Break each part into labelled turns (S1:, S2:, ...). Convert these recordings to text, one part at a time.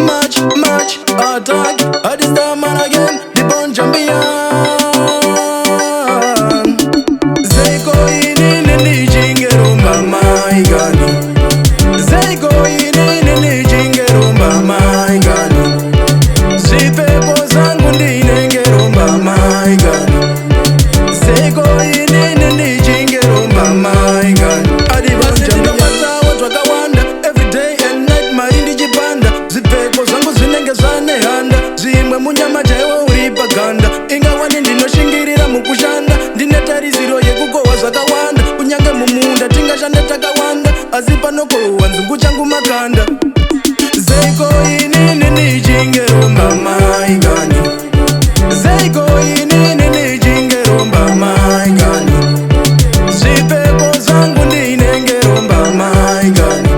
S1: Much attack. I this the man again, the born champion. Zeko ini jingero mama igani. Zeko ini jingero mama igani. Zipepo zangu ndine ngero mama igani. Zeko ini jingero mama igani. Adibasi ndopata watu wakawanda. Every day and night marindi jibanda. Zipepo zangu zinengezane handa. Zimwe munyama jaiwa uripa ganda. Ingawa ndinoshingirira mukushanda. Ndinetariziro yekukowa zakawanda. Kunyange mumunda tingashande takawanda. Azipa nokowa nzungu changu makanda. Zeko ini jingero mama igani. Zeko ini jingero mama igani. Zipepo zangu ndine ngero mama igani.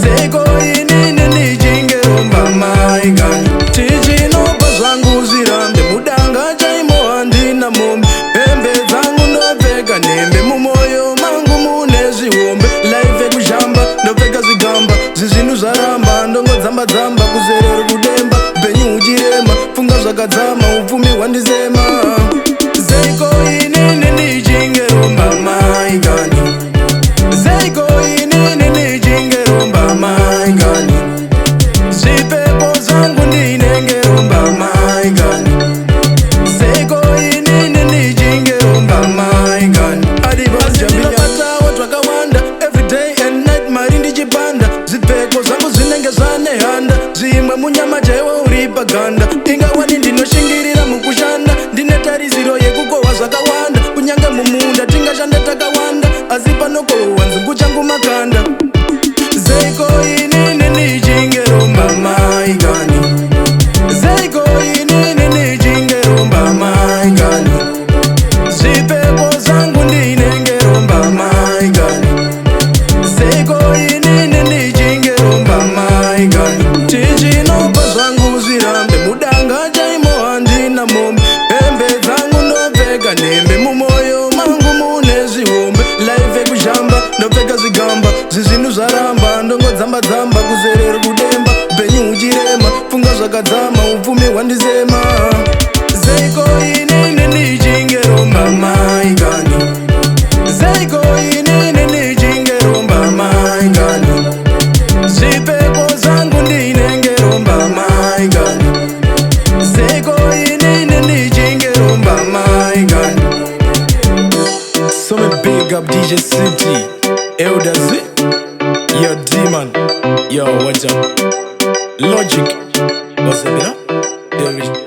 S1: Zeko ini jingero mama igani. Tijino bazangu zirambe mudanga jaimo andina mombe. Embe zangu ndoveka nembe mumoyo mangu munezi wombe. Life kujamba ndoveka zigamba. Zizinu zaramba ndongo zamba zamba kuzerero kudemba. Benyu ujirema funga zakadzama uvumi wandizema. Zeko ini jingero mama igani. Zeko ini jingero mama igani. Zipepo zangu ndine ngero mama igani. Zeko ini jingero mama igani. Adibasi ndinopata watu wakawanda. Every day and night marindi jibanda. Zipepo zangu zinengezane handa. Zimwe munyama jaiwa uripa ganda. Ingawa ndinoshingirira mukushanda. Ndinetariziro yekukowa zakawanda. Kunyange mumunda tingashande takawanda. Azipa nokowa nzungu changu makanda. Zeko ini jingero mama igani. Zeko ini jingero mama igani. Zipepo zangu ndine ngero mama igani. Zeko ini jingero mama igani. Tijino bazangu zirambe mudanga jaimo andina mombe. Embe zangu ndoveka nembe mumoyo mangu munezi wombe. Life kujamba ndoveka zigamba. Zizinu zaramba ndongo zamba zamba kuzerero kudemba. Benyu ujirema funga zakadzama uvumi wandizema. Zeko ini jingero mama igani. Zeko ini jingero mama igani. Zipepo zangu ndine ngero mama igani. Zeko ini jingero mama igani. So me big up DJ City, Elders, yo D-Man, yo what's up, Logic, what's up, you know?